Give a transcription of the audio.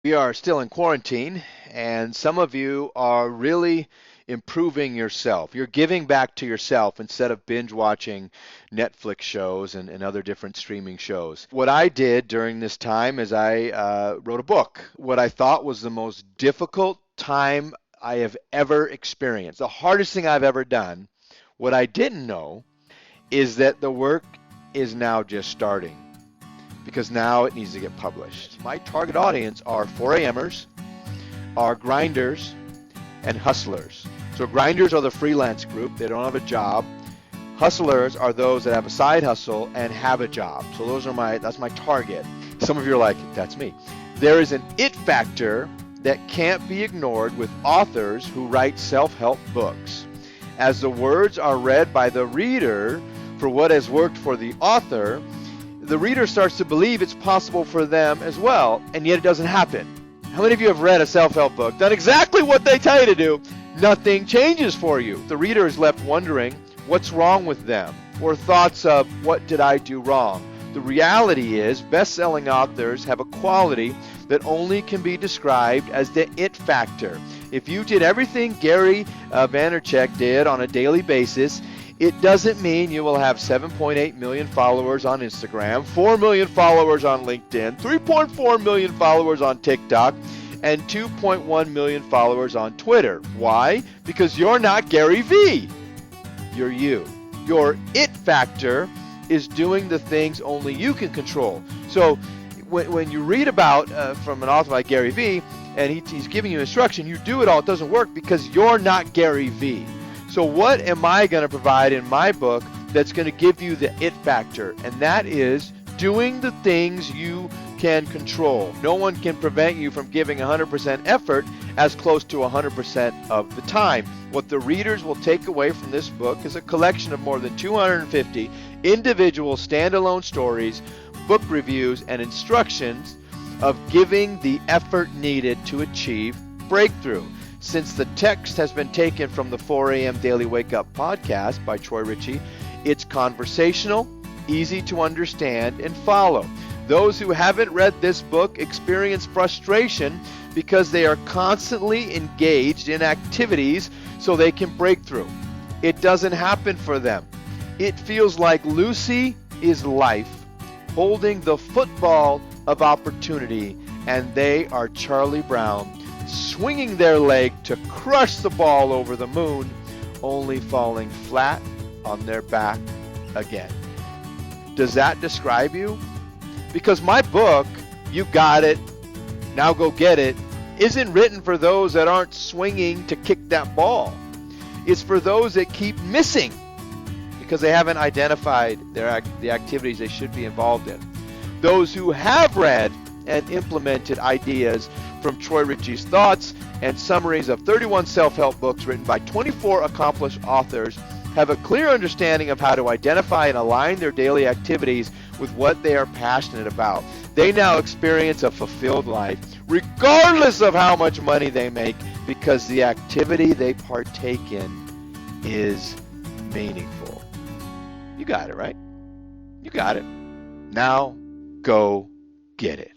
We are still in quarantine, and some of you are really improving yourself. You're giving back to yourself instead of binge watching Netflix shows and other different streaming shows. What I did during this time is I wrote a book. What I thought was the most difficult time I have ever experienced, the hardest thing I've ever done. What I didn't know is that the work is now just starting because now it needs to get published. My target audience are 4AMers, are grinders, and hustlers. So grinders are the freelance group. They don't have a job. Hustlers are those that have a side hustle and have a job. So that's my target. Some of you are like, that's me. There is an it factor that can't be ignored with authors who write self-help books. As the words are read by the reader for what has worked for the author, the reader starts to believe it's possible for them as well, and yet it doesn't happen. How many of you have read a self-help book, done exactly what they tell you to do? Nothing changes for you. The reader is left wondering what's wrong with them, or thoughts of what did I do wrong? The reality is best-selling authors have a quality that only can be described as the it factor. If you did everything Gary Vaynerchuk did on a daily basis, it doesn't mean you will have 7.8 million followers on Instagram, 4 million followers on LinkedIn, 3.4 million followers on TikTok, and 2.1 million followers on Twitter. Why? Because you're not Gary Vee. You're you. Your it factor is doing the things only you can control. So when you read about from an author like Gary Vee, and he's giving you instruction, you do it all, it doesn't work because you're not Gary Vee. So what am I going to provide in my book that's going to give you the it factor? And that is doing the things you can control. No one can prevent you from giving 100% effort as close to 100% of the time. What the readers will take away from this book is a collection of more than 250 individual standalone stories, book reviews, and instructions of giving the effort needed to achieve breakthrough. Since the text has been taken from the 4 a.m. Daily Wake Up podcast by Troy Ritchie, it's conversational, easy to understand and follow. Those who haven't read this book experience frustration because they are constantly engaged in activities so they can break through. It doesn't happen for them. It feels like Lucy is life holding the football of opportunity, and they are Charlie Brown swinging their leg to crush the ball over the moon, only falling flat on their back again. Does that describe you? Because my book, You Got It, Now Go Get It, isn't written for those that aren't swinging to kick that ball. It's for those that keep missing because they haven't identified the activities they should be involved in. Those who have read and implemented ideas from Troy Ritchie's thoughts and summaries of 31 self-help books written by 24 accomplished authors have a clear understanding of how to identify and align their daily activities with what they are passionate about. They now experience a fulfilled life, regardless of how much money they make, because the activity they partake in is meaningful. You got it, right? You got it. Now, go get it.